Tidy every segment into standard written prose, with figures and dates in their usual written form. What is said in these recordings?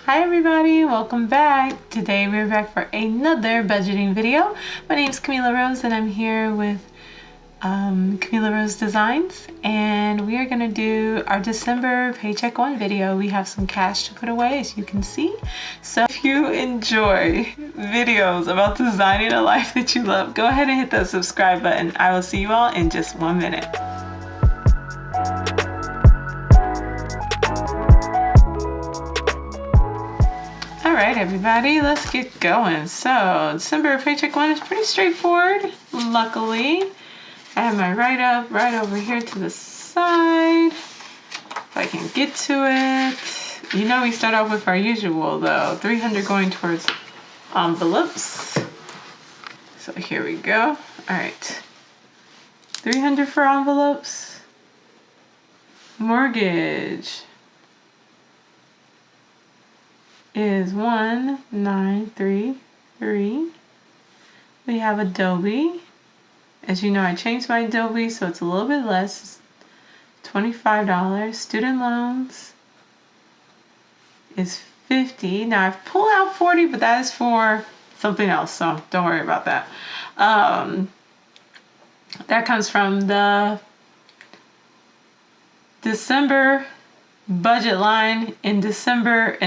Hi everybody, welcome back. Today we're back for another budgeting video. My name is Camila Rose and I'm here with Camila Rose Designs, and we are going to do our December Paycheck 1 video. We have some cash to put away, as you can see. So if you enjoy videos about designing a life that you love, go ahead and hit that subscribe button. I will see you all in just 1 minute. Alright everybody, let's get going. So December Paycheck 1 is pretty straightforward, luckily. I have my write-up right over here to the side, if I can get to it. You know, we start off with our usual though, 300 going towards envelopes. So here we go. Alright, 300 for envelopes. Mortgage is 1933. We have Adobe. As you know, I changed my Adobe, so it's a little bit less. $25. Student loans is $50. Now I've pulled out $40, but that is for something else, so don't worry about that. That comes from the December budget line in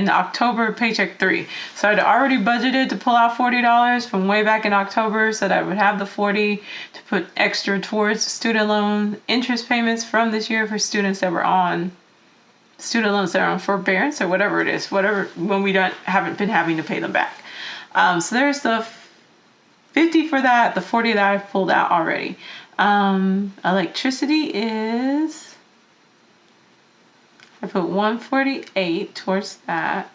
October Paycheck 3. So I'd already budgeted to pull out $40 from way back in October so that I would have the $40 to put extra towards student loan interest payments from this year for students that were on student loans that are on forbearance or whatever it is, when we haven't been having to pay them back. So there's the $50 for that, the $40 that I've pulled out already. Electricity is, I put $148 towards that.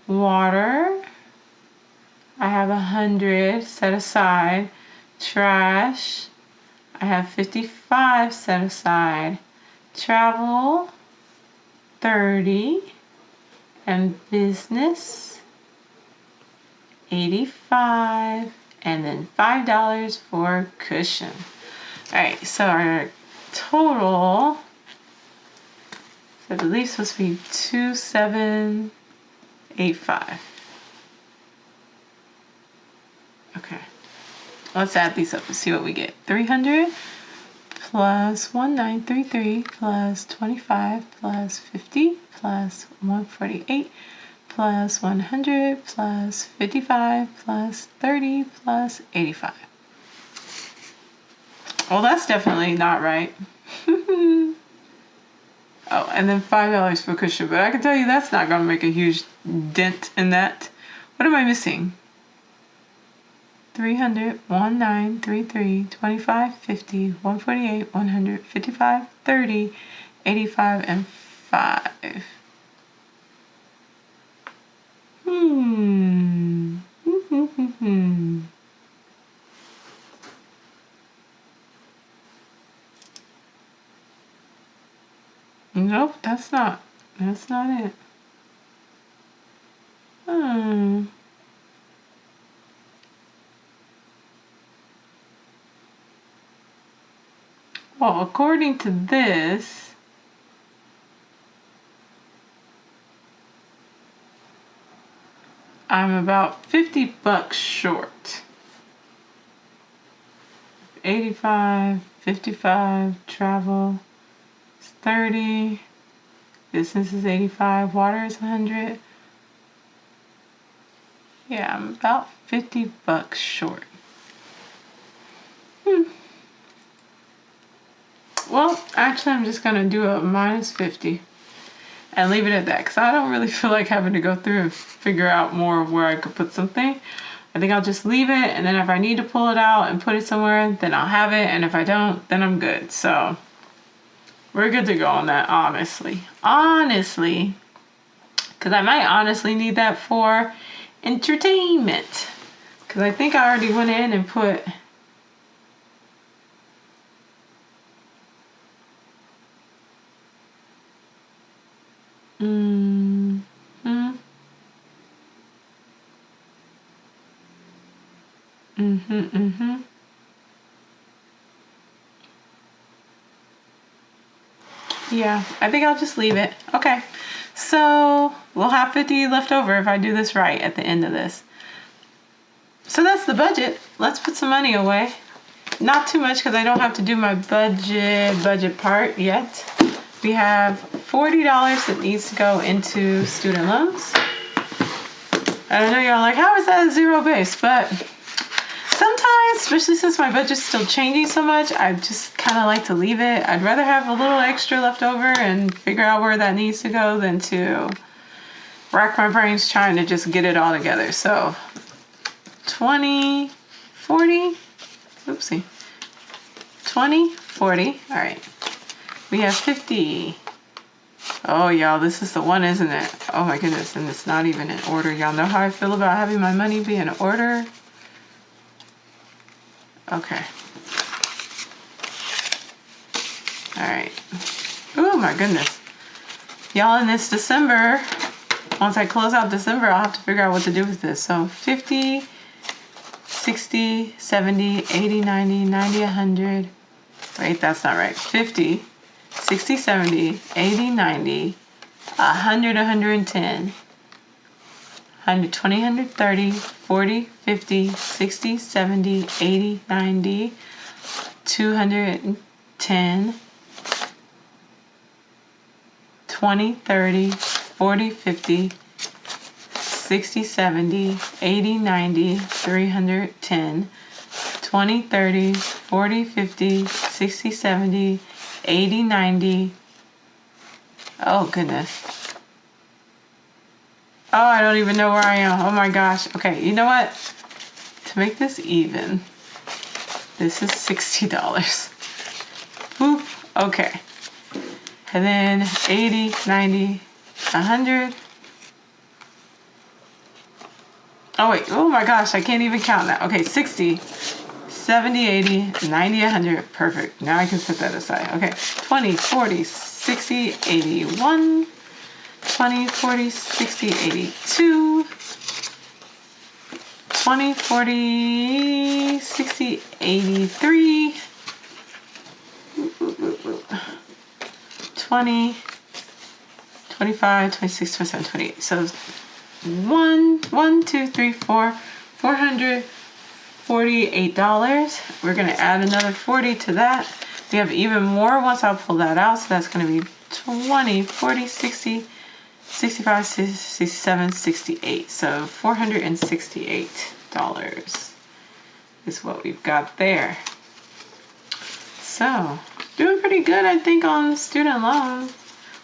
Water, I have $100 set aside. Trash, I have $55 set aside. Travel, $30. And business, $85. And then $5 for cushion. Alright, so our total, I believe it's supposed to be 2785. Okay, let's add these up and see what we get. 300 plus 1933 plus 25 plus 50 plus 148 plus 100 plus 55 plus 30 plus 85. Well, that's definitely not right. Oh, and then $5 for cushion, but I can tell you that's not going to make a huge dent in that. What am I missing? 300, 1933, 25, 50, 148, 100, 55, 30, 85, and 5. Nope, that's not it. Well, according to this, I'm about $50 short. 85, 55, travel is 30, business is 85, water is 100. Yeah, I'm about $50 short. Well, actually, I'm just gonna do a minus 50 and leave it at that, because I don't really feel like having to go through and figure out more of where I could put something. I think I'll just leave it, and then if I need to pull it out and put it somewhere, then I'll have it, and if I don't, then I'm good. So we're good to go on that, honestly, because I might honestly need that for entertainment, because I think I already went in and put Yeah, I think I'll just leave it. Okay, So we'll have 50 left over if I do this right at the end of this. So that's the budget. Let's put some money away. Not too much because I don't have to do my budget part yet. We have $40 that needs to go into student loans. I know y'all like, how is that a zero base? But sometimes, especially since my budget's still changing so much, I just kind of like to leave it. I'd rather have a little extra left over and figure out where that needs to go than to rack my brains trying to just get it all together. So 20, 40, oopsie, 20, 40, all right. We have 50. Oh, y'all, this is the one, isn't it? Oh my goodness, and it's not even in order. Y'all know how I feel about having my money be in order? Okay. All right. Oh my goodness. Y'all, in this December, once I close out December, I'll have to figure out what to do with this. So 50, 60, 70, 80, 90, 90, 100. Wait, that's not right. 50, 60, 70, 80, 90, 100, 110, 120, 130, 40, 50, 60, 70, 80, 90, 210, 20, 30, 40, 50, 60, 70, 80, 90, 310, 20, 30, 40, 50, 60, 70, 80, 90. Oh, goodness. Oh, I don't even know where I am. Oh, my gosh. Okay, you know what? To make this even, this is $60. Boop. Okay. And then 80, 90, 100. Oh, wait. Oh, my gosh. I can't even count that. Okay, 60. 70, 80, 90, 100. Perfect. Now I can set that aside. Okay. 20, 40, 60, 81. 20, 40, 60, 82. 20, 40, 60, 83. 20, 25, 26, 27, 28. So 1, 2, 3, 4, $448. We're going to add another 40 to that. We have even more once I pull that out. So that's going to be 20, 40, 60, 65, 67, 68. So $468 is what we've got there. So doing pretty good, I think, on student loans.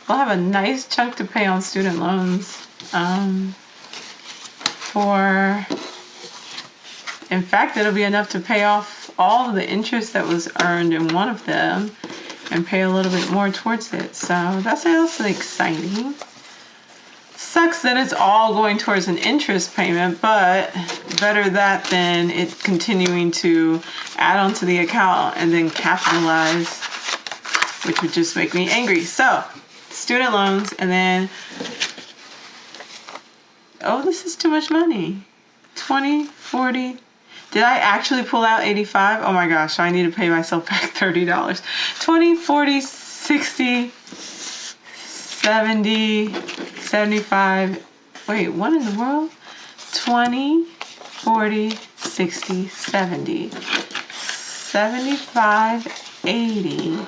We'll have a nice chunk to pay on student loans. In fact, it'll be enough to pay off all of the interest that was earned in one of them and pay a little bit more towards it. So that's also exciting. Sucks that it's all going towards an interest payment, but better that than it continuing to add onto the account and then capitalize, which would just make me angry. So student loans, and then, oh, this is too much money. 20, 40. Did I actually pull out 85? Oh my gosh, so I need to pay myself back $30. 20, 40, 60, 70, 75. Wait, what in the world? 20, 40, 60, 70, 75, 80,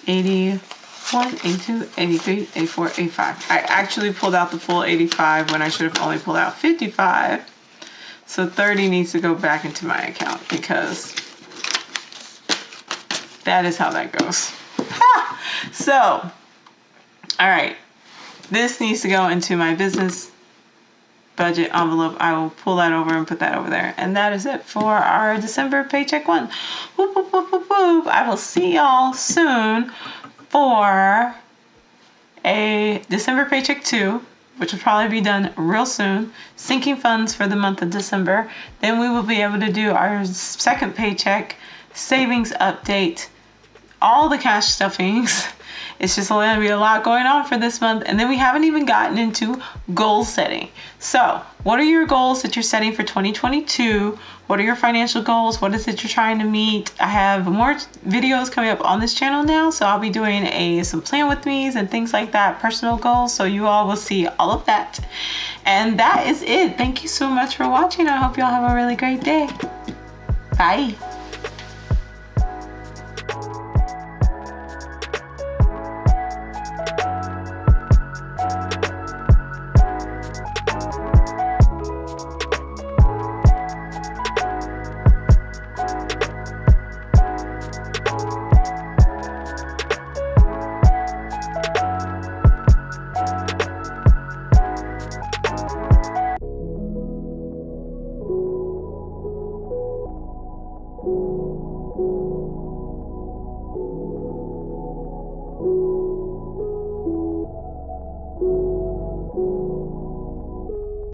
81, 82, 83, 84, 85. I actually pulled out the full 85 when I should have only pulled out 55. So 30 needs to go back into my account because that is how that goes. Ha! So, all right. This needs to go into my business budget envelope. I will pull that over and put that over there. And that is it for our December paycheck one. Whoop, whoop, whoop, whoop, whoop. I will see y'all soon for a December paycheck 2, which will probably be done real soon, sinking funds for the month of December. Then we will be able to do our second paycheck, savings update, all the cash stuffings. It's just going to be a lot going on for this month. And then we haven't even gotten into goal setting. So what are your goals that you're setting for 2022? What are your financial goals? What is it you're trying to meet? I have more videos coming up on this channel now, so I'll be doing some plan with me's and things like that, personal goals, so you all will see all of that. And that is it. Thank you so much for watching. I hope y'all have a really great day. Bye.